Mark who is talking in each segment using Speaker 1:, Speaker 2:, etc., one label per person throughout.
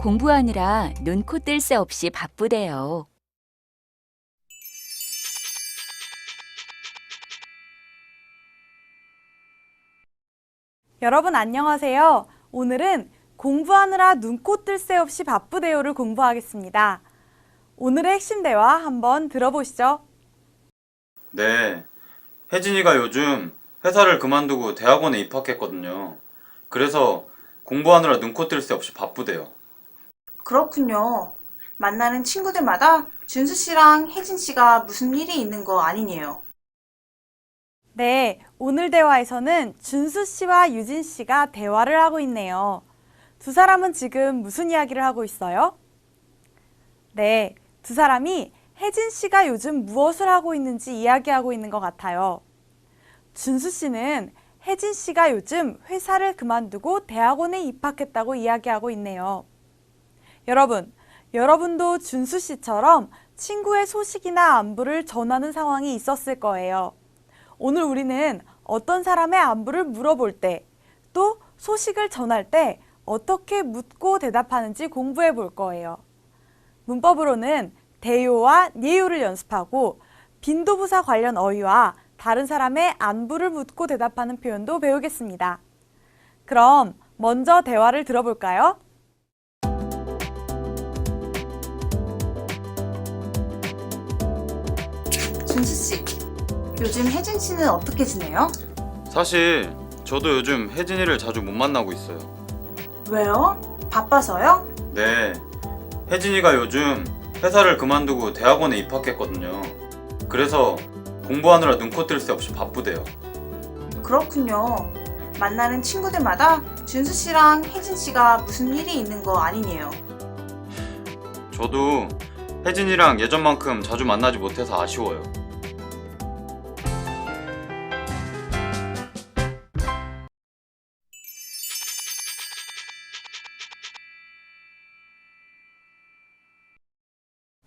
Speaker 1: 공부하느라 눈코 뜰 새 없이 바쁘대요.
Speaker 2: 여러분 안녕하세요. 오늘은 공부하느라 눈코 뜰 새 없이 바쁘대요를 공부하겠습니다. 오늘의 핵심 대화 한번 들어보시죠.
Speaker 3: 네, 혜진이가 요즘 회사를 그만두고 대학원에 입학했거든요. 그래서 공부하느라 눈코 뜰 새 없이 바쁘대요.
Speaker 4: 그렇군요. 만나는 친구들마다 준수 씨랑 혜진 씨가 무슨 일이 있는 거 아니네요.
Speaker 2: 네, 오늘 대화에서는 준수 씨와 유진 씨가 대화를 하고 있네요. 두 사람은 지금 무슨 이야기를 하고 있어요? 네, 두 사람이 혜진 씨가 요즘 무엇을 하고 있는지 이야기하고 있는 것 같아요. 준수 씨는 혜진 씨가 요즘 회사를 그만두고 대학원에 입학했다고 이야기하고 있네요. 여러분도 준수 씨처럼 친구의 소식이나 안부를 전하는 상황이 있었을 거예요. 오늘 우리는 어떤 사람의 안부를 물어볼 때, 또 소식을 전할 때 어떻게 묻고 대답하는지 공부해 볼 거예요. 문법으로는 대요와 예요를 연습하고 빈도부사 관련 어휘와 다른 사람의 안부를 묻고 대답하는 표현도 배우겠습니다. 그럼 먼저 대화를 들어볼까요?
Speaker 4: 준수 씨, 요즘 혜진 씨는 어떻게 지내요?
Speaker 3: 사실 저도 요즘 혜진이를 자주 못 만나고 있어요.
Speaker 4: 왜요? 바빠서요?
Speaker 3: 네, 혜진이가 요즘 회사를 그만두고 대학원에 입학했거든요. 그래서 공부하느라 눈코 뜰 새 없이 바쁘대요.
Speaker 4: 그렇군요. 만나는 친구들마다 준수 씨랑 혜진 씨가 무슨 일이 있는 거 아니네요.
Speaker 3: 저도 혜진이랑 예전만큼 자주 만나지 못해서 아쉬워요.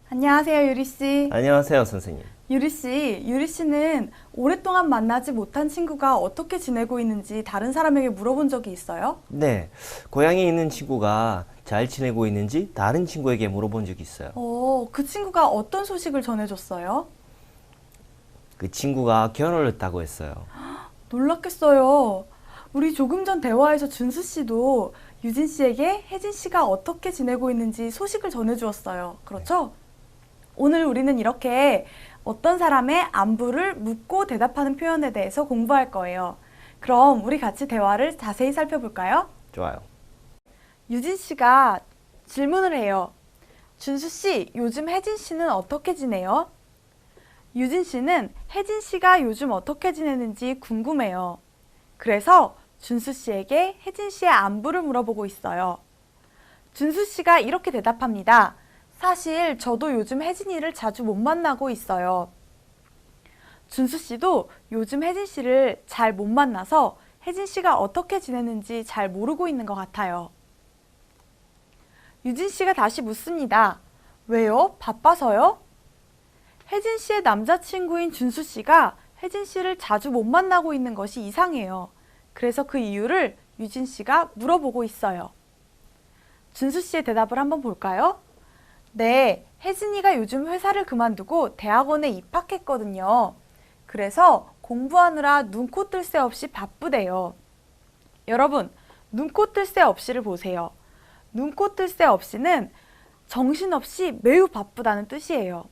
Speaker 2: 안녕하세요, 유리 씨.
Speaker 5: 안녕하세요, 선생님.
Speaker 2: 유리 씨는 오랫동안 만나지 못한 친구가 어떻게 지내고 있는지 다른 사람에게 물어본 적이 있어요?
Speaker 5: 네, 고향에 있는 친구가 잘 지내고 있는지 다른 친구에게 물어본 적이 있어요.
Speaker 2: 그 친구가 어떤 소식을 전해줬어요?
Speaker 5: 그 친구가 결혼을 했다고 했어요.
Speaker 2: 놀랐겠어요. 우리 조금 전 대화에서 준수 씨도 유진 씨에게 혜진 씨가 어떻게 지내고 있는지 소식을 전해주었어요. 그렇죠? 오늘 우리는 이렇게 어떤 사람의 안부를 묻고 대답하는 표현에 대해서 공부할 거예요. 그럼 우리 같이 대화를 자세히 살펴볼까요?
Speaker 5: 좋아요.
Speaker 2: 유진 씨가 질문을 해요. 준수 씨, 요즘 혜진 씨는 어떻게 지내요? 유진 씨는 혜진 씨가 요즘 어떻게 지내는지 궁금해요. 그래서 준수 씨에게 혜진 씨의 안부를 물어보고 있어요. 준수 씨가 이렇게 대답합니다. 사실 저도 요즘 혜진이를 자주 못 만나고 있어요. 준수 씨도 요즘 혜진 씨를 잘 못 만나서 혜진 씨가 어떻게 지내는지 잘 모르고 있는 것 같아요. 유진 씨가 다시 묻습니다. 왜요? 바빠서요? 혜진 씨의 남자친구인 준수 씨가 혜진 씨를 자주 못 만나고 있는 것이 이상해요. 그래서 그 이유를 유진 씨가 물어보고 있어요. 준수 씨의 대답을 한번 볼까요? 네, 혜진이가 요즘 회사를 그만두고 대학원에 입학했거든요. 그래서 공부하느라 눈코 뜰 새 없이 바쁘대요. 여러분, 눈코 뜰 새 없이를 보세요. 눈코 뜰 새 없이는 정신없이 매우 바쁘다는 뜻이에요.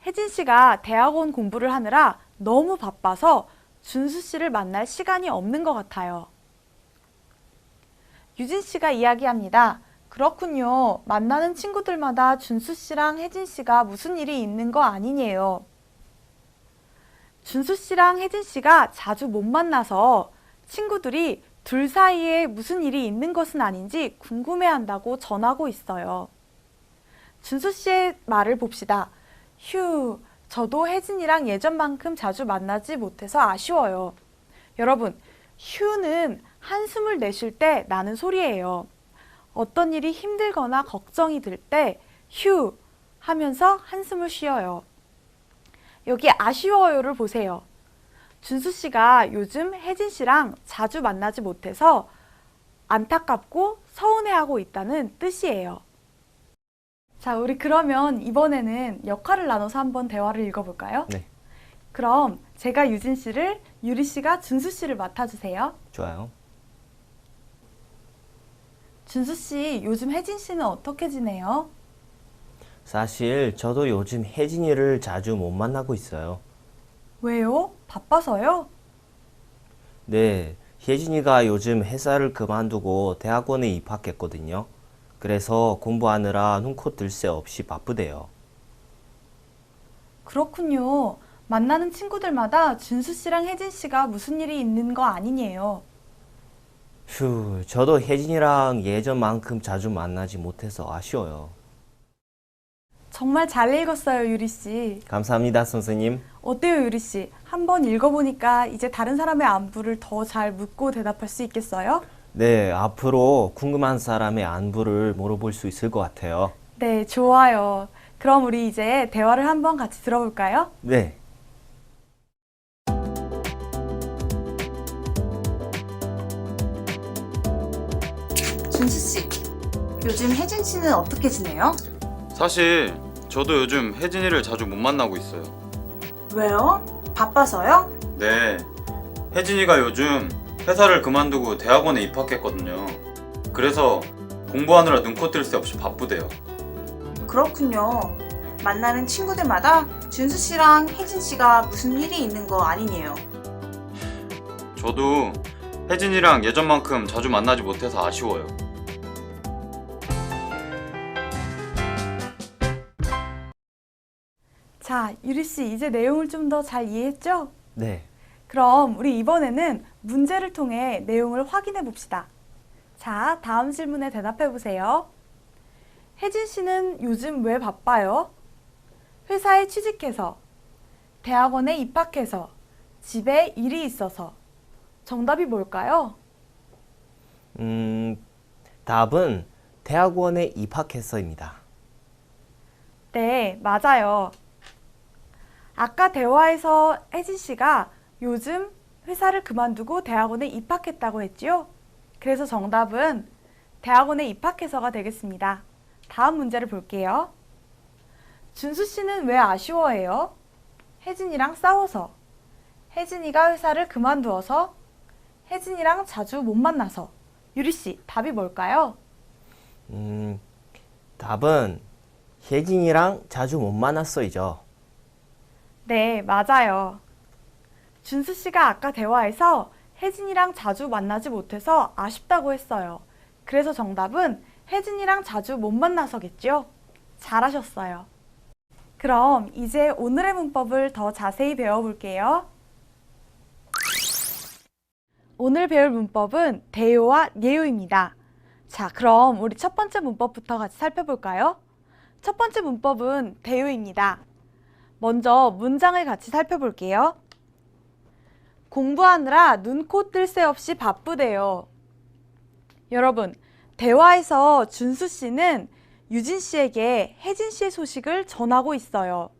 Speaker 2: 혜진 씨가 대학원 공부를 하느라 너무 바빠서 준수 씨를 만날 시간이 없는 것 같아요. 유진 씨가 이야기합니다. 그렇군요. 만나는 친구들마다 준수 씨랑 혜진 씨가 무슨 일이 있는 거 아니네요. 준수 씨랑 혜진 씨가 자주 못 만나서 친구들이 둘 사이에 무슨 일이 있는 것은 아닌지 궁금해한다고 전하고 있어요. 준수 씨의 말을 봅시다. 휴, 저도 혜진이랑 예전만큼 자주 만나지 못해서 아쉬워요. 여러분, 휴는 한숨을 내쉴 때 나는 소리예요. 어떤 일이 힘들거나 걱정이 들 때 휴 하면서 한숨을 쉬어요. 여기 아쉬워요를 보세요. 준수 씨가 요즘 혜진 씨랑 자주 만나지 못해서 안타깝고 서운해하고 있다는 뜻이에요. 자, 우리 그러면 이번에는 역할을 나눠서 한번 대화를 읽어볼까요?
Speaker 5: 네,
Speaker 2: 그럼 제가 유진 씨를, 유리 씨가 준수 씨를 맡아주세요.
Speaker 5: 좋아요.
Speaker 2: 준수 씨, 요즘 혜진 씨는 어떻게 지내요?
Speaker 5: 사실 저도 요즘 혜진이를 자주 못 만나고 있어요.
Speaker 2: 왜요? 바빠서요?
Speaker 5: 네, 혜진이가 요즘 회사를 그만두고 대학원에 입학했거든요. 그래서 공부하느라 눈코 뜰 새 없이 바쁘대요.
Speaker 2: 그렇군요. 만나는 친구들마다 준수 씨랑 혜진 씨가 무슨 일이 있는 거 아니에요.
Speaker 5: 휴, 저도 혜진이랑 예전만큼 자주 만나지 못해서 아쉬워요.
Speaker 2: 정말 잘 읽었어요, 유리 씨.
Speaker 5: 감사합니다, 선생님.
Speaker 2: 어때요, 유리 씨? 한번 읽어보니까 이제 다른 사람의 안부를 더 잘 묻고 대답할 수 있겠어요?
Speaker 5: 네, 앞으로 궁금한 사람의 안부를 물어볼 수 있을 것 같아요.
Speaker 2: 네, 좋아요. 그럼 우리 이제 대화를 한번 같이 들어볼까요?
Speaker 5: 네,
Speaker 4: 준수 씨, 요즘 혜진 씨는 어떻게 지내요?
Speaker 3: 사실 저도 요즘 혜진이를 자주 못 만나고 있어요.
Speaker 4: 왜요? 바빠서요?
Speaker 3: 네, 혜진이가 요즘 회사를 그만두고 대학원에 입학했거든요. 그래서 공부하느라 눈코 뜰 새 없이 바쁘대요.
Speaker 4: 그렇군요. 만나는 친구들마다 준수 씨랑 혜진 씨가 무슨 일이 있는 거 아니에요.
Speaker 3: 저도 혜진이랑 예전만큼 자주 만나지 못해서 아쉬워요.
Speaker 2: 자, 유리 씨, 이제 내용을 좀 더 잘 이해했죠?
Speaker 5: 네.
Speaker 2: 그럼 우리 이번에는 문제를 통해 내용을 확인해 봅시다. 자, 다음 질문에 대답해 보세요. 혜진 씨는 요즘 왜 바빠요? 회사에 취직해서, 대학원에 입학해서, 집에 일이 있어서. 정답이 뭘까요?
Speaker 5: 답은 대학원에 입학해서입니다.
Speaker 2: 네, 맞아요. 아까 대화에서 혜진 씨가 요즘 회사를 그만두고 대학원에 입학했다고 했지요? 그래서 정답은 대학원에 입학해서가 되겠습니다. 다음 문제를 볼게요. 준수 씨는 왜 아쉬워해요? 혜진이랑 싸워서, 혜진이가 회사를 그만두어서, 혜진이랑 자주 못 만나서. 유리 씨, 답이 뭘까요?
Speaker 5: 답은 혜진이랑 자주 못 만났어이죠.
Speaker 2: 네, 맞아요. 준수 씨가 아까 대화에서 혜진이랑 자주 만나지 못해서 아쉽다고 했어요. 그래서 정답은 혜진이랑 자주 못 만나서겠죠? 잘하셨어요. 그럼 이제 오늘의 문법을 더 자세히 배워볼게요. 오늘 배울 문법은 대요와 예요입니다. 자, 그럼 우리 첫 번째 문법부터 같이 살펴볼까요? 첫 번째 문법은 대요입니다. 먼저 문장을 같이 살펴볼게요. 공부하느라 눈코 뜰 새 없이 바쁘대요. 여러분, 대화에서 준수 씨는 유진 씨에게 혜진 씨의 소식을 전하고 있어요.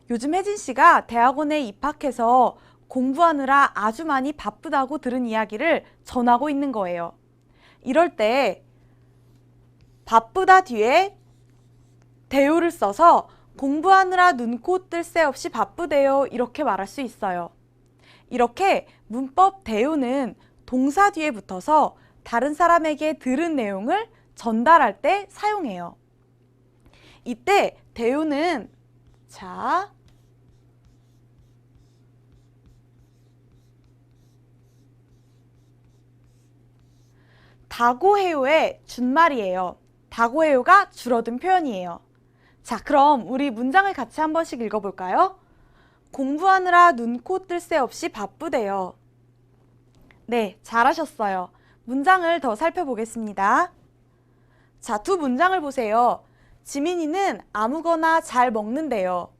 Speaker 2: 요즘 혜진 씨가 대학원에 입학해서 공부하느라 아주 많이 바쁘다고 들은 이야기를 전하고 있는 거예요. 이럴 때 바쁘다 뒤에 대요를 써서 공부하느라 눈코 뜰 새 없이 바쁘대요 이렇게 말할 수 있어요. 이렇게 문법 대요는 동사 뒤에 붙어서 다른 사람에게 들은 내용을 전달할 때 사용해요. 이때 대요는 다고해요의 준말이에요. 다고해요가 줄어든 표현이에요. 자, 그럼 우리 문장을 같이 한 번씩 읽어볼까요? 공부하느라 눈코 뜰 새 없이 바쁘대요. 네, 잘하셨어요. 문장을 더 살펴보겠습니다. 자, 두 문장을 보세요. 지민이는 아무거나 잘 먹는데요.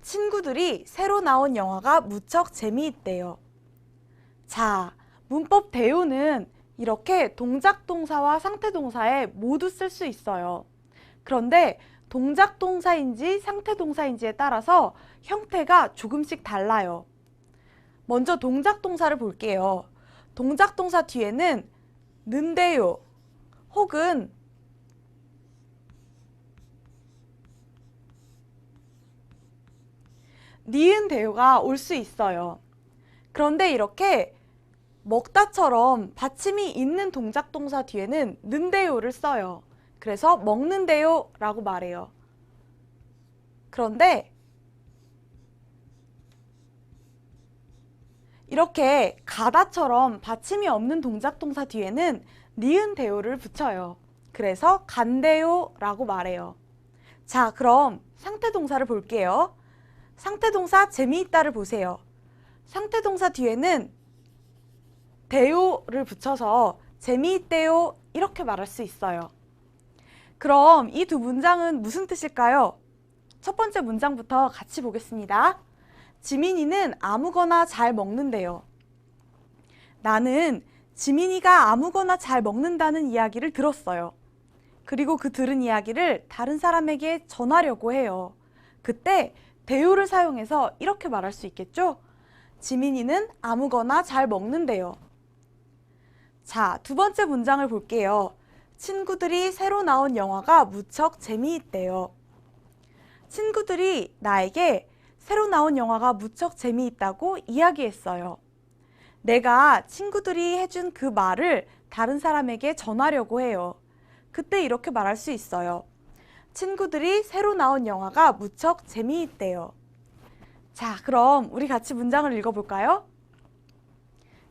Speaker 2: 친구들이 새로 나온 영화가 무척 재미있대요. 자, 문법 대요는 이렇게 동작 동사와 상태 동사에 모두 쓸 수 있어요. 그런데 동작 동사인지 상태 동사인지에 따라서 형태가 조금씩 달라요. 먼저 동작 동사를 볼게요. 동작 동사 뒤에는 는데요 혹은 니은데요가 올 수 있어요. 그런데 이렇게 먹다처럼 받침이 있는 동작 동사 뒤에는 는데요를 써요. 그래서 먹는데요 라고 말해요. 그런데 이렇게 가다처럼 받침이 없는 동작 동사 뒤에는 니은데요를 붙여요. 그래서 간대요 라고 말해요. 자, 그럼 상태동사를 볼게요. 상태동사 재미있다를 보세요. 상태동사 뒤에는 대요를 붙여서 재미있대요 이렇게 말할 수 있어요. 그럼 이 두 문장은 무슨 뜻일까요? 첫 번째 문장부터 같이 보겠습니다. 지민이는 아무거나 잘 먹는데요. 나는 지민이가 아무거나 잘 먹는다는 이야기를 들었어요. 그리고 그 들은 이야기를 다른 사람에게 전하려고 해요. 그때 대요를 사용해서 이렇게 말할 수 있겠죠? 지민이는 아무거나 잘 먹는데요. 자, 두 번째 문장을 볼게요. 친구들이 새로 나온 영화가 무척 재미있대요. 친구들이 나에게 새로 나온 영화가 무척 재미있다고 이야기했어요. 내가 친구들이 해준 그 말을 다른 사람에게 전하려고 해요. 그때 이렇게 말할 수 있어요. 친구들이 새로 나온 영화가 무척 재미있대요. 자, 그럼 우리 같이 문장을 읽어볼까요?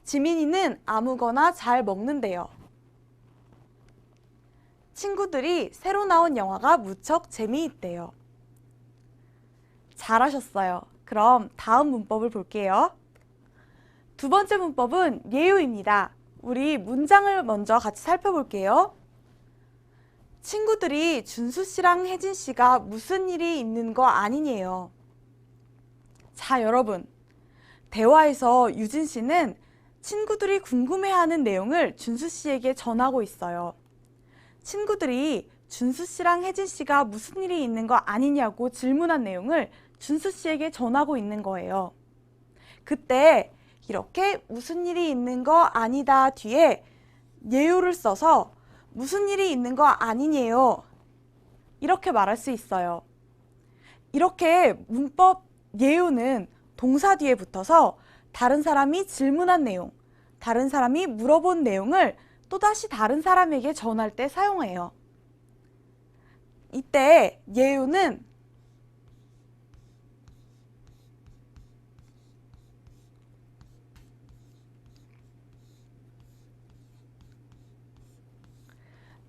Speaker 2: 지민이는 아무거나 잘 먹는데요. 친구들이 새로 나온 영화가 무척 재미있대요. 잘하셨어요. 그럼 다음 문법을 볼게요. 두 번째 문법은 예요입니다. 우리 문장을 먼저 같이 살펴볼게요. 친구들이 준수 씨랑 혜진 씨가 무슨 일이 있는 거 아니냐요. 자, 여러분. 대화에서 유진 씨는 친구들이 궁금해하는 내용을 준수 씨에게 전하고 있어요. 친구들이 준수 씨랑 혜진 씨가 무슨 일이 있는 거 아니냐고 질문한 내용을 준수 씨에게 전하고 있는 거예요. 그때 이렇게 무슨 일이 있는 거 아니다 뒤에 예요를 써서 무슨 일이 있는 거 아니냐요. 이렇게 말할 수 있어요. 이렇게 문법 예요는 동사 뒤에 붙어서 다른 사람이 질문한 내용, 다른 사람이 물어본 내용을 또다시 다른 사람에게 전할 때 사용해요. 이때 예요는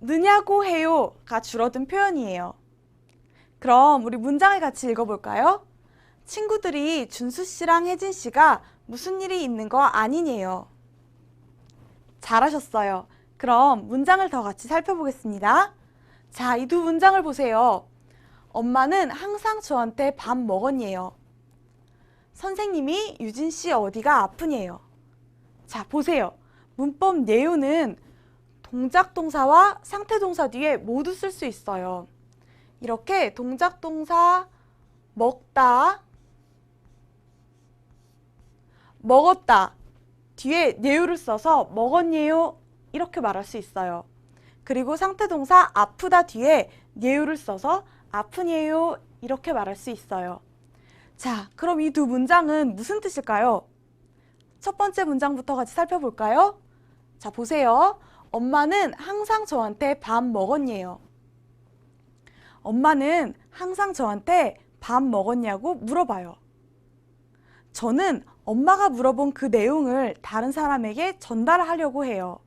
Speaker 2: 느냐고 해요가 줄어든 표현이에요. 그럼 우리 문장을 같이 읽어볼까요? 친구들이 준수 씨랑 혜진 씨가 무슨 일이 있는 거 아니냐요. 잘하셨어요. 그럼 문장을 더 같이 살펴보겠습니다. 자, 이 두 문장을 보세요. 엄마는 항상 저한테 밥 먹었냐요. 선생님이 유진 씨 어디가 아프냐요. 자, 보세요. 문법 예요는 동작 동사와 상태 동사 뒤에 모두 쓸 수 있어요. 이렇게 동작 동사 먹다, 먹었다 뒤에 예요를 써서 먹었냐요 이렇게 말할 수 있어요. 그리고 상태 동사 아프다 뒤에 예요를 써서 아프냐요 이렇게 말할 수 있어요. 자, 그럼 이 두 문장은 무슨 뜻일까요? 첫 번째 문장부터 같이 살펴볼까요? 자, 보세요. 엄마는 항상 저한테 밥 먹었냐요. 엄마는 항상 저한테 밥 먹었냐고 물어봐요. 저는 엄마가 물어본 그 내용을 다른 사람에게 전달하려고 해요.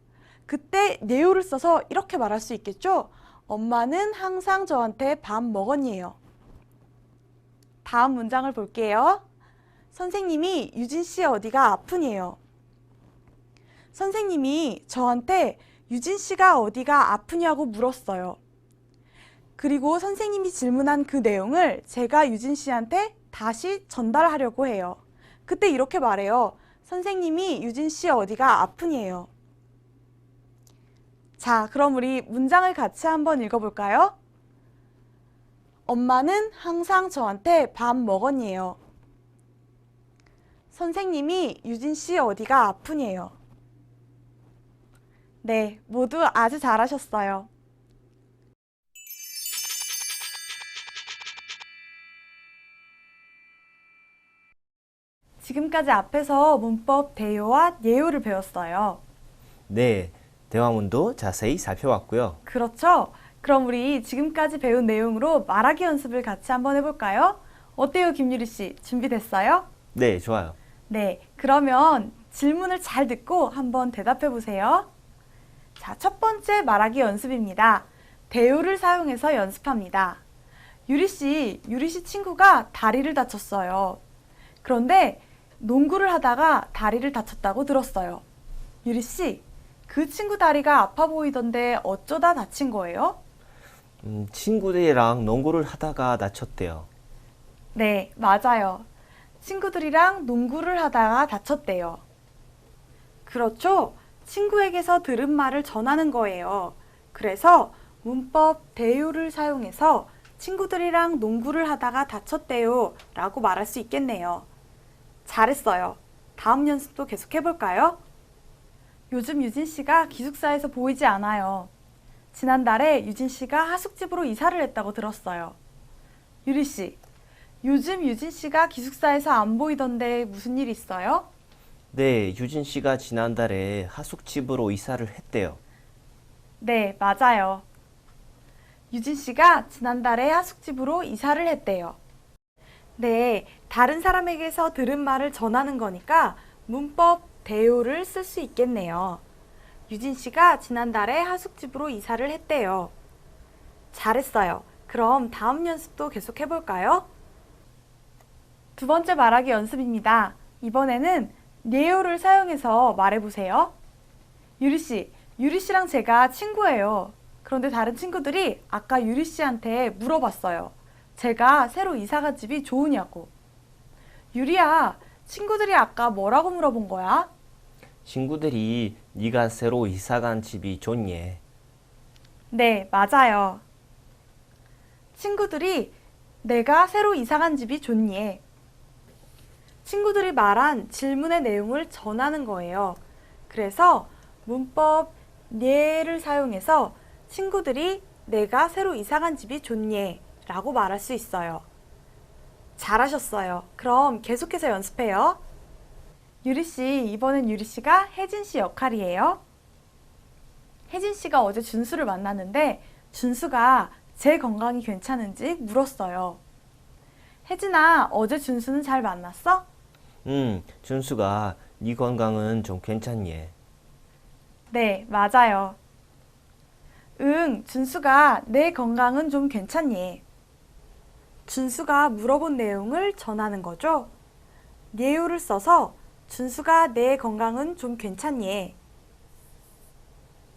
Speaker 2: 그때 예요를 써서 이렇게 말할 수 있겠죠? 엄마는 항상 저한테 밥 먹었냐요. 다음 문장을 볼게요. 선생님이 유진 씨 어디가 아프냐요. 선생님이 저한테 유진 씨가 어디가 아프냐고 물었어요. 그리고 선생님이 질문한 그 내용을 제가 유진 씨한테 다시 전달하려고 해요. 그때 이렇게 말해요. 선생님이 유진 씨 어디가 아프냐요. 자, 그럼 우리 문장을 같이 한번 읽어볼까요? 엄마는 항상 저한테 밥 먹었냐요. 선생님이 유진 씨 어디가 아프냐요. 네, 모두 아주 잘하셨어요. 지금까지 앞에서 문법 대요와 예요를 배웠어요.
Speaker 5: 네, 대화문도 자세히 살펴봤고요.
Speaker 2: 그렇죠? 그럼 우리 지금까지 배운 내용으로 말하기 연습을 같이 한번 해볼까요? 어때요, 김유리 씨? 준비됐어요?
Speaker 5: 네, 좋아요.
Speaker 2: 네, 그러면 질문을 잘 듣고 한번 대답해 보세요. 자, 첫 번째 말하기 연습입니다. 대요를 사용해서 연습합니다. 유리 씨 친구가 다리를 다쳤어요. 그런데 농구를 하다가 다리를 다쳤다고 들었어요. 유리 씨, 그 친구 다리가 아파 보이던데 어쩌다 다친 거예요?
Speaker 5: 친구들이랑 농구를 하다가 다쳤대요.
Speaker 2: 네, 맞아요. 친구들이랑 농구를 하다가 다쳤대요. 그렇죠? 친구에게서 들은 말을 전하는 거예요. 그래서 문법 대요를 사용해서 친구들이랑 농구를 하다가 다쳤대요 라고 말할 수 있겠네요. 잘했어요. 다음 연습도 계속 해볼까요? 요즘 유진 씨가 기숙사에서 보이지 않아요. 지난달에 유진 씨가 하숙집으로 이사를 했다고 들었어요. 유리 씨, 요즘 유진 씨가 기숙사에서 안 보이던데 무슨 일 있어요?
Speaker 5: 네, 유진 씨가 지난달에 하숙집으로 이사를 했대요.
Speaker 2: 네, 맞아요. 유진 씨가 지난달에 하숙집으로 이사를 했대요. 네, 다른 사람에게서 들은 말을 전하는 거니까 문법 대요를 쓸 수 있겠네요. 유진 씨가 지난달에 하숙집으로 이사를 했대요. 잘했어요. 그럼 다음 연습도 계속 해볼까요? 두 번째 말하기 연습입니다. 이번에는 예요를 사용해서 말해보세요. 유리 씨랑 제가 친구예요. 그런데 다른 친구들이 아까 유리 씨한테 물어봤어요. 제가 새로 이사간 집이 좋으냐고. 유리야, 친구들이 아까 뭐라고 물어본 거야?
Speaker 5: 친구들이 네가 새로 이사간 집이 좋니?
Speaker 2: 네, 맞아요. 친구들이 내가 새로 이사간 집이 좋니? 친구들이 말한 질문의 내용을 전하는 거예요. 그래서 문법 예를 사용해서 친구들이 내가 새로 이사간 집이 좋니? 라고 말할 수 있어요. 잘하셨어요. 그럼 계속해서 연습해요. 유리 씨, 이번엔 유리 씨가 혜진 씨 역할이에요. 혜진 씨가 어제 준수를 만났는데 준수가 제 건강이 괜찮은지 물었어요. 혜진아, 어제 준수는 잘 만났어?
Speaker 5: 준수가 네 건강은 좀 괜찮니?
Speaker 2: 네, 맞아요. 응, 준수가 내 건강은 좀 괜찮니? 준수가 물어본 내용을 전하는 거죠. 예요를 써서 준수가 내 건강은 좀 괜찮니?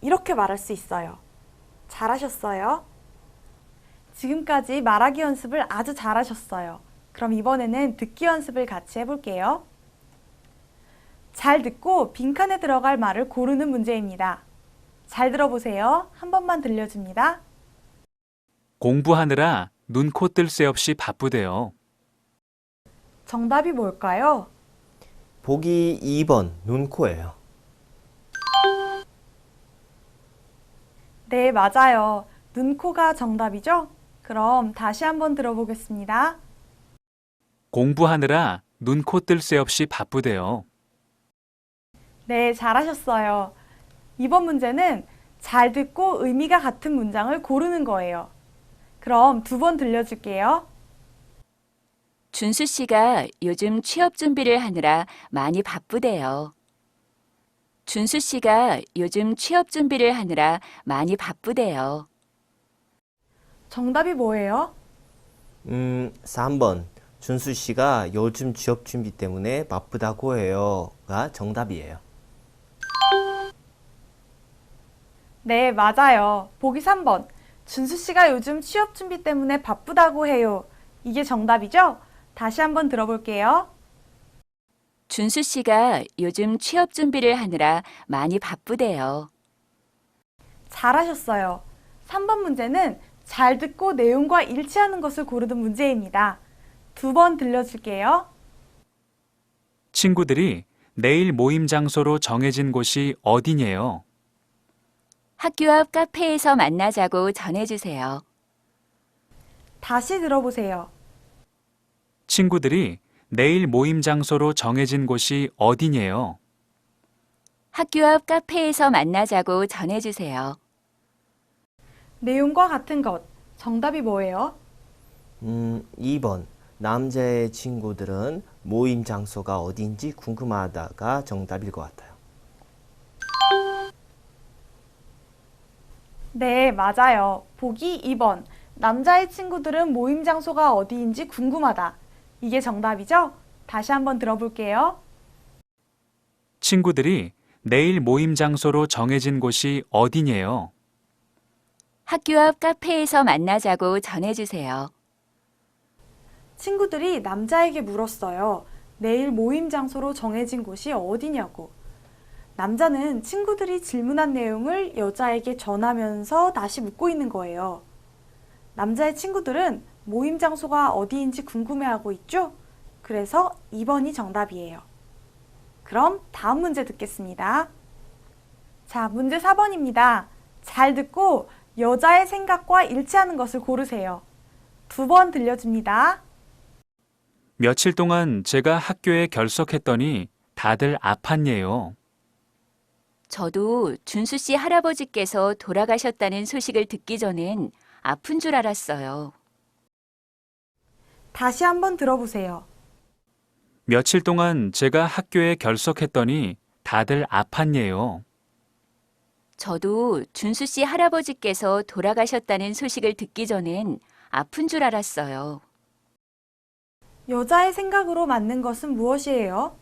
Speaker 2: 이렇게 말할 수 있어요. 잘하셨어요. 지금까지 말하기 연습을 아주 잘하셨어요. 그럼 이번에는 듣기 연습을 같이 해볼게요. 잘 듣고 빈칸에 들어갈 말을 고르는 문제입니다. 잘 들어보세요. 한 번만 들려줍니다.
Speaker 6: 공부하느라 눈, 코 뜰 새 없이 바쁘대요.
Speaker 2: 정답이 뭘까요?
Speaker 5: 보기 2번 눈, 코예요.
Speaker 2: 네, 맞아요. 눈, 코가 정답이죠? 그럼 다시 한번 들어보겠습니다.
Speaker 6: 공부하느라 눈, 코 뜰 새 없이 바쁘대요.
Speaker 2: 네, 잘하셨어요. 이번 문제는 잘 듣고 의미가 같은 문장을 고르는 거예요. 그럼 두 번 들려줄게요.
Speaker 1: 준수 씨가 요즘 취업 준비를 하느라 많이 바쁘대요. 준수 씨가 요즘 취업 준비를 하느라 많이 바쁘대요.
Speaker 2: 정답이 뭐예요?
Speaker 5: 3번. 준수 씨가 요즘 취업 준비 때문에 바쁘다고 해요가 정답이에요.
Speaker 2: 네, 맞아요. 보기 3번. 준수 씨가 요즘 취업 준비 때문에 바쁘다고 해요. 이게 정답이죠? 다시 한번 들어볼게요.
Speaker 1: 준수 씨가 요즘 취업 준비를 하느라 많이 바쁘대요.
Speaker 2: 잘하셨어요. 3번 문제는 잘 듣고 내용과 일치하는 것을 고르는 문제입니다. 두 번 들려줄게요.
Speaker 6: 친구들이 내일 모임 장소로 정해진 곳이 어디냐요?
Speaker 1: 학교 앞 카페에서 만나자고 전해주세요.
Speaker 2: 다시 들어보세요.
Speaker 6: 친구들이 내일 모임 장소로 정해진 곳이 어디냐요?
Speaker 1: 학교 앞 카페에서 만나자고 전해주세요.
Speaker 2: 내용과 같은 것. 정답이 뭐예요?
Speaker 5: 2번. 남자의 친구들은 모임 장소가 어딘지 궁금하다가 정답일 것 같아요.
Speaker 2: 네, 맞아요. 보기 2번. 남자의 친구들은 모임 장소가 어디인지 궁금하다. 이게 정답이죠? 다시 한번 들어볼게요.
Speaker 6: 친구들이 내일 모임 장소로 정해진 곳이 어디냐요?
Speaker 1: 학교 앞 카페에서 만나자고 전해주세요.
Speaker 2: 친구들이 남자에게 물었어요. 내일 모임 장소로 정해진 곳이 어디냐고. 남자는 친구들이 질문한 내용을 여자에게 전하면서 다시 묻고 있는 거예요. 남자의 친구들은 모임 장소가 어디인지 궁금해하고 있죠? 그래서 2번이 정답이에요. 그럼 다음 문제 듣겠습니다. 자, 문제 4번입니다. 잘 듣고 여자의 생각과 일치하는 것을 고르세요. 2번 들려줍니다.
Speaker 6: 며칠 동안 제가 학교에 결석했더니 다들 아팠네요.
Speaker 1: 저도 준수 씨 할아버지께서 돌아가셨다는 소식을 듣기 전엔 아픈 줄 알았어요.
Speaker 2: 다시 한번 들어보세요.
Speaker 6: 며칠 동안 제가 학교에 결석했더니 다들 아팠네요.
Speaker 1: 저도 준수 씨 할아버지께서 돌아가셨다는 소식을 듣기 전엔 아픈 줄 알았어요.
Speaker 2: 여자의 생각으로 맞는 것은 무엇이에요?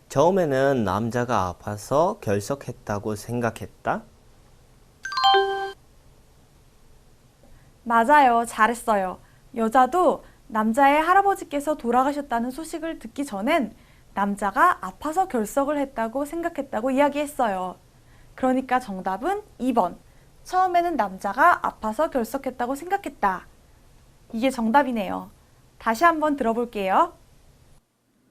Speaker 5: 처음에는 남자가 아파서 결석했다고 생각했다?
Speaker 2: 맞아요. 잘했어요. 여자도 남자의 할아버지께서 돌아가셨다는 소식을 듣기 전엔 남자가 아파서 결석을 했다고 생각했다고 이야기했어요. 그러니까 정답은 2번. 처음에는 남자가 아파서 결석했다고 생각했다. 이게 정답이네요. 다시 한번 들어볼게요.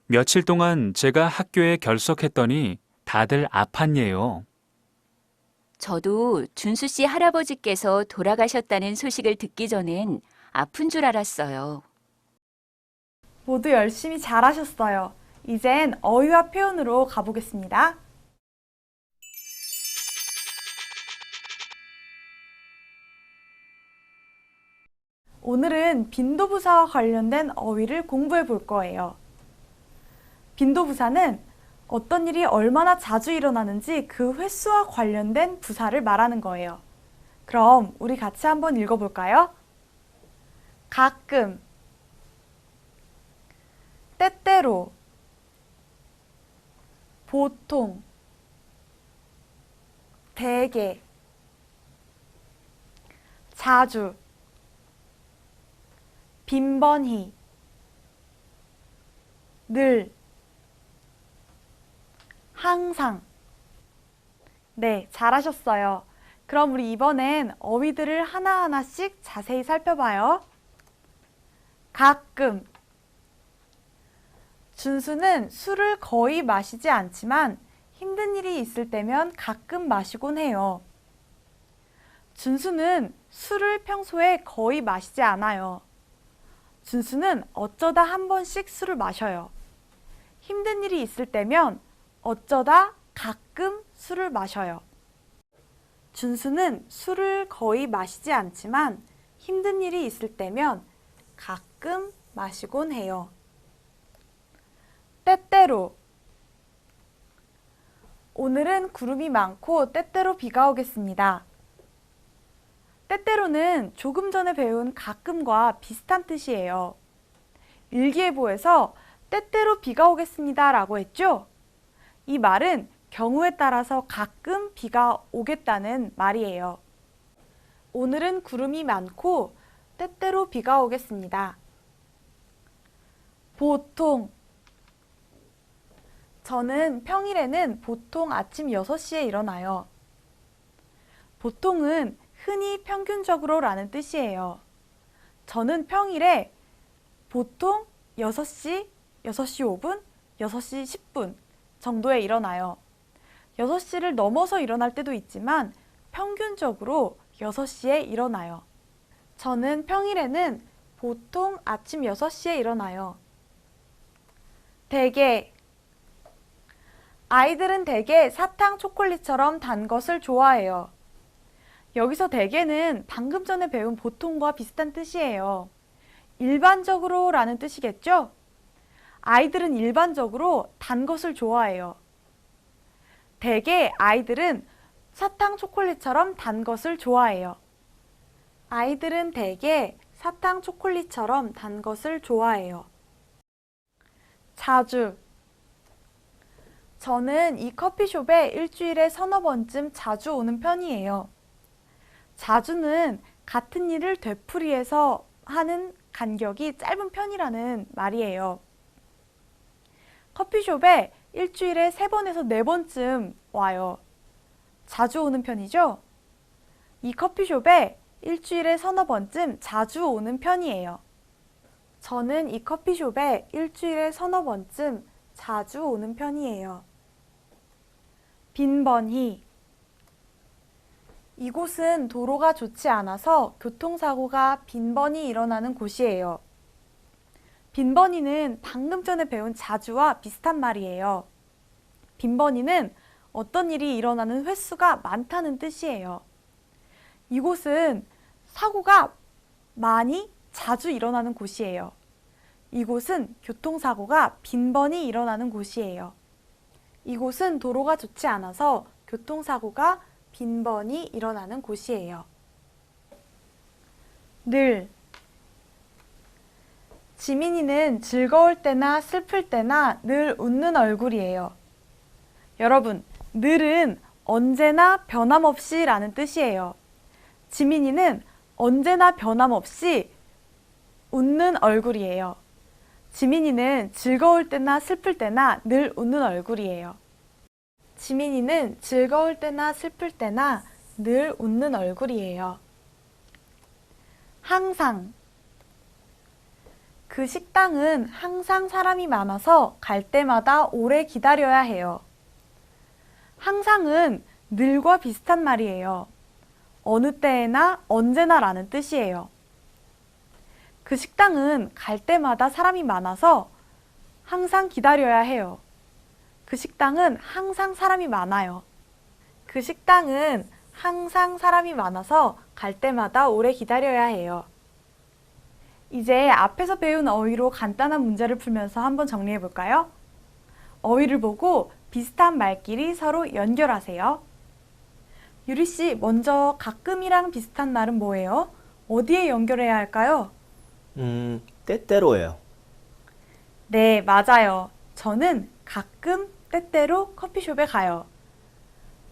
Speaker 6: 며칠 동안 제가 학교에 결석했더니 다들 아팠네요.
Speaker 1: 저도 준수 씨 할아버지께서 돌아가셨다는 소식을 듣기 전엔 아픈 줄 알았어요.
Speaker 2: 모두 열심히 잘하셨어요. 이젠 어휘와 표현으로 가보겠습니다. 오늘은 빈도부사와 관련된 어휘를 공부해 볼 거예요. 빈도부사는 어떤 일이 얼마나 자주 일어나는지 그 횟수와 관련된 부사를 말하는 거예요. 그럼 우리 같이 한번 읽어볼까요? 가끔, 때때로, 보통, 대개, 자주, 빈번히, 늘, 항상. 네, 잘하셨어요. 그럼 우리 이번엔 어휘들을 하나하나씩 자세히 살펴봐요. 가끔. 준수는 술을 거의 마시지 않지만 힘든 일이 있을 때면 가끔 마시곤 해요. 준수는 술을 평소에 거의 마시지 않아요. 준수는 어쩌다 한 번씩 술을 마셔요. 힘든 일이 있을 때면 어쩌다 가끔 술을 마셔요. 준수는 술을 거의 마시지 않지만 힘든 일이 있을 때면 가끔 마시곤 해요. 때때로. 오늘은 구름이 많고 때때로 비가 오겠습니다. 때때로는 조금 전에 배운 가끔과 비슷한 뜻이에요. 일기예보에서 때때로 비가 오겠습니다 라고 했죠? 이 말은 경우에 따라서 가끔 비가 오겠다는 말이에요. 오늘은 구름이 많고 때때로 비가 오겠습니다. 보통. 저는 평일에는 보통 아침 6시에 일어나요. 보통은 흔히 평균적으로 라는 뜻이에요. 저는 평일에 보통 6시, 6시 5분, 6시 10분 정도에 일어나요. 6시를 넘어서 일어날 때도 있지만 평균적으로 6시에 일어나요. 저는 평일에는 보통 아침 6시에 일어나요. 대게. 아이들은 대개 사탕 초콜릿처럼 단 것을 좋아해요. 여기서 대개는 방금 전에 배운 보통과 비슷한 뜻이에요. 일반적으로 라는 뜻이겠죠? 아이들은 일반적으로 단 것을 좋아해요. 대개 아이들은 사탕 초콜릿처럼 단 것을 좋아해요. 아이들은 대개 사탕 초콜릿처럼 단 것을 좋아해요. 자주. 저는 이 커피숍에 일주일에 서너 번쯤 자주 오는 편이에요. 자주는 같은 일을 되풀이해서 하는 간격이 짧은 편이라는 말이에요. 커피숍에 일주일에 3번에서 4번쯤 와요. 자주 오는 편이죠? 이 커피숍에 일주일에 서너 번쯤 자주 오는 편이에요. 저는 이 커피숍에 일주일에 서너 번쯤 자주 오는 편이에요. 빈번히. 이곳은 도로가 좋지 않아서 교통사고가 빈번히 일어나는 곳이에요. 빈번히는 방금 전에 배운 자주와 비슷한 말이에요. 빈번히는 어떤 일이 일어나는 횟수가 많다는 뜻이에요. 이곳은 사고가 많이 자주 일어나는 곳이에요. 이곳은 교통사고가 빈번히 일어나는 곳이에요. 이곳은 도로가 좋지 않아서 교통사고가 빈번히 일어나는 곳이에요. 늘. 지민이는 즐거울 때나 슬플 때나 늘 웃는 얼굴이에요. 여러분, 늘은 언제나 변함없이 라는 뜻이에요. 지민이는 언제나 변함없이 웃는 얼굴이에요. 지민이는 즐거울 때나 슬플 때나 늘 웃는 얼굴이에요. 지민이는 즐거울 때나 슬플 때나 늘 웃는 얼굴이에요. 항상. 그 식당은 항상 사람이 많아서 갈 때마다 오래 기다려야 해요. 항상은 늘과 비슷한 말이에요. 어느 때에나 언제나 라는 뜻이에요. 그 식당은 갈 때마다 사람이 많아서 항상 기다려야 해요. 그 식당은 항상 사람이 많아요. 그 식당은 항상 사람이 많아서 갈 때마다 오래 기다려야 해요. 이제 앞에서 배운 어휘로 간단한 문제를 풀면서 한번 정리해 볼까요? 어휘를 보고 비슷한 말끼리 서로 연결하세요. 유리씨, 먼저 가끔이랑 비슷한 말은 뭐예요? 어디에 연결해야 할까요?
Speaker 5: 때때로예요.
Speaker 2: 네, 맞아요. 저는 가끔 때때로 커피숍에 가요.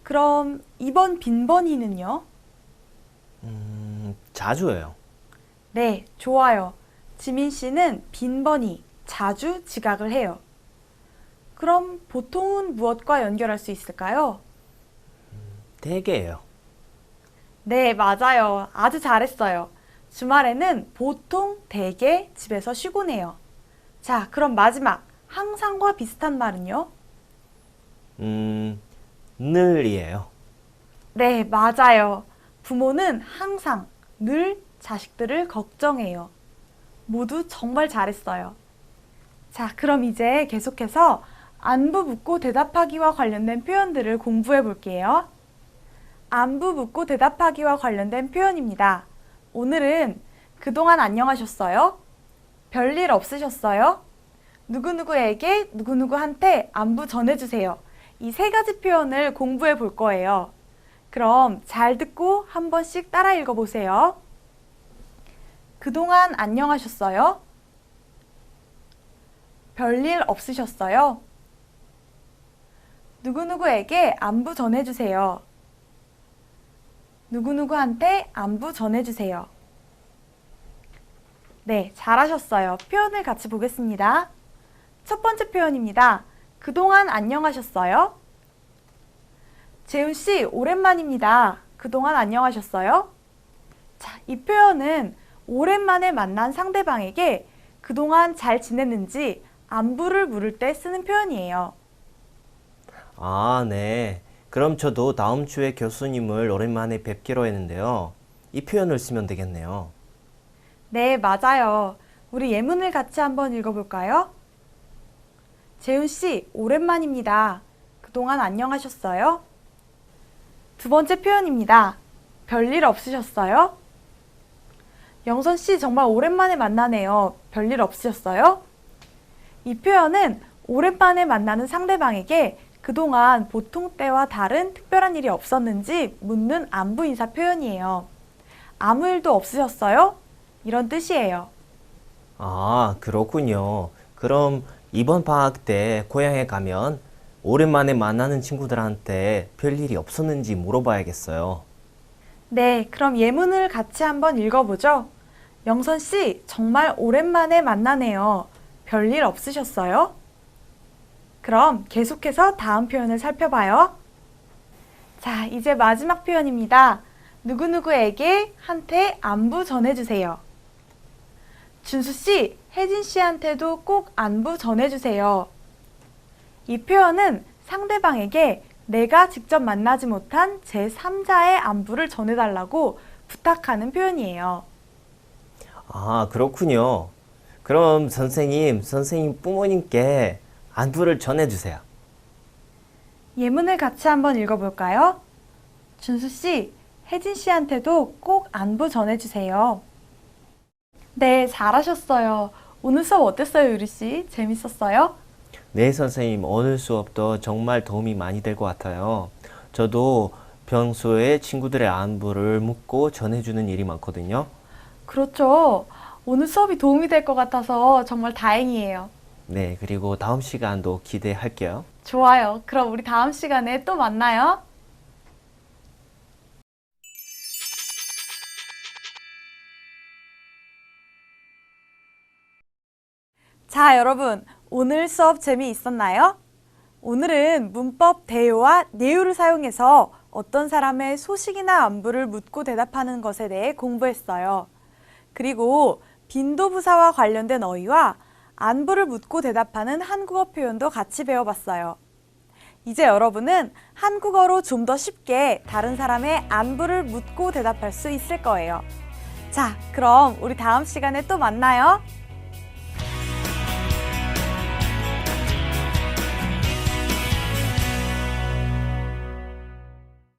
Speaker 2: 그럼 이번 빈번히는요?
Speaker 5: 자주예요.
Speaker 2: 네, 좋아요. 지민 씨는 빈번히, 자주 지각을 해요. 그럼 보통은 무엇과 연결할 수 있을까요?
Speaker 5: 대개예요.
Speaker 2: 네, 맞아요. 아주 잘했어요. 주말에는 보통 대개 집에서 쉬곤 해요. 자, 그럼 마지막, 항상과 비슷한 말은요?
Speaker 5: 늘이에요.
Speaker 2: 네, 맞아요. 부모는 항상, 늘 자식들을 걱정해요. 모두 정말 잘했어요. 자, 그럼 이제 계속해서 안부 묻고 대답하기와 관련된 표현들을 공부해 볼게요. 안부 묻고 대답하기와 관련된 표현입니다. 오늘은 그동안 안녕하셨어요? 별일 없으셨어요? 누구누구에게 누구누구한테 안부 전해주세요. 이 3가지 표현을 공부해 볼 거예요. 그럼 잘 듣고 한 번씩 따라 읽어보세요. 그동안 안녕하셨어요? 별일 없으셨어요? 누구누구에게 안부 전해주세요. 누구누구한테 안부 전해주세요. 네, 잘하셨어요. 표현을 같이 보겠습니다. 첫 번째 표현입니다. 그동안 안녕하셨어요? 재훈씨, 오랜만입니다. 그동안 안녕하셨어요? 자, 이 표현은 오랜만에 만난 상대방에게 그동안 잘 지냈는지 안부를 물을 때 쓰는 표현이에요.
Speaker 5: 아, 네. 그럼 저도 다음 주에 교수님을 오랜만에 뵙기로 했는데요. 이 표현을 쓰면 되겠네요.
Speaker 2: 네, 맞아요. 우리 예문을 같이 한번 읽어볼까요? 재훈 씨, 오랜만입니다. 그동안 안녕하셨어요? 두 번째 표현입니다. 별일 없으셨어요? 영선 씨, 정말 오랜만에 만나네요. 별일 없으셨어요? 이 표현은 오랜만에 만나는 상대방에게 그동안 보통 때와 다른 특별한 일이 없었는지 묻는 안부 인사 표현이에요. 아무 일도 없으셨어요? 이런 뜻이에요.
Speaker 5: 아, 그렇군요. 그럼 이번 방학 때 고향에 가면 오랜만에 만나는 친구들한테 별일이 없었는지 물어봐야겠어요.
Speaker 2: 네, 그럼 예문을 같이 한번 읽어보죠. 영선 씨, 정말 오랜만에 만나네요. 별일 없으셨어요? 그럼 계속해서 다음 표현을 살펴봐요. 자, 이제 마지막 표현입니다. 누구누구에게 한테 안부 전해주세요. 준수 씨, 혜진 씨한테도 꼭 안부 전해주세요. 이 표현은 상대방에게 내가 직접 만나지 못한 제3자의 안부를 전해달라고 부탁하는 표현이에요.
Speaker 5: 아, 그렇군요. 그럼 선생님 부모님께 안부를 전해주세요.
Speaker 2: 예문을 같이 한번 읽어볼까요? 준수 씨, 혜진 씨한테도 꼭 안부 전해주세요. 네, 잘하셨어요. 오늘 수업 어땠어요, 유리 씨? 재밌었어요?
Speaker 5: 네, 선생님, 오늘 수업도 정말 도움이 많이 될 것 같아요. 저도 평소에 친구들의 안부를 묻고 전해주는 일이 많거든요.
Speaker 2: 그렇죠. 오늘 수업이 도움이 될 것 같아서 정말 다행이에요.
Speaker 5: 네, 그리고 다음 시간도 기대할게요.
Speaker 2: 좋아요. 그럼 우리 다음 시간에 또 만나요. 자, 여러분. 오늘 수업 재미있었나요? 오늘은 문법 대요와 내요를 사용해서 어떤 사람의 소식이나 안부를 묻고 대답하는 것에 대해 공부했어요. 그리고 빈도부사와 관련된 어휘와 안부를 묻고 대답하는 한국어 표현도 같이 배워봤어요. 이제 여러분은 한국어로 좀 더 쉽게 다른 사람의 안부를 묻고 대답할 수 있을 거예요. 자, 그럼 우리 다음 시간에 또 만나요.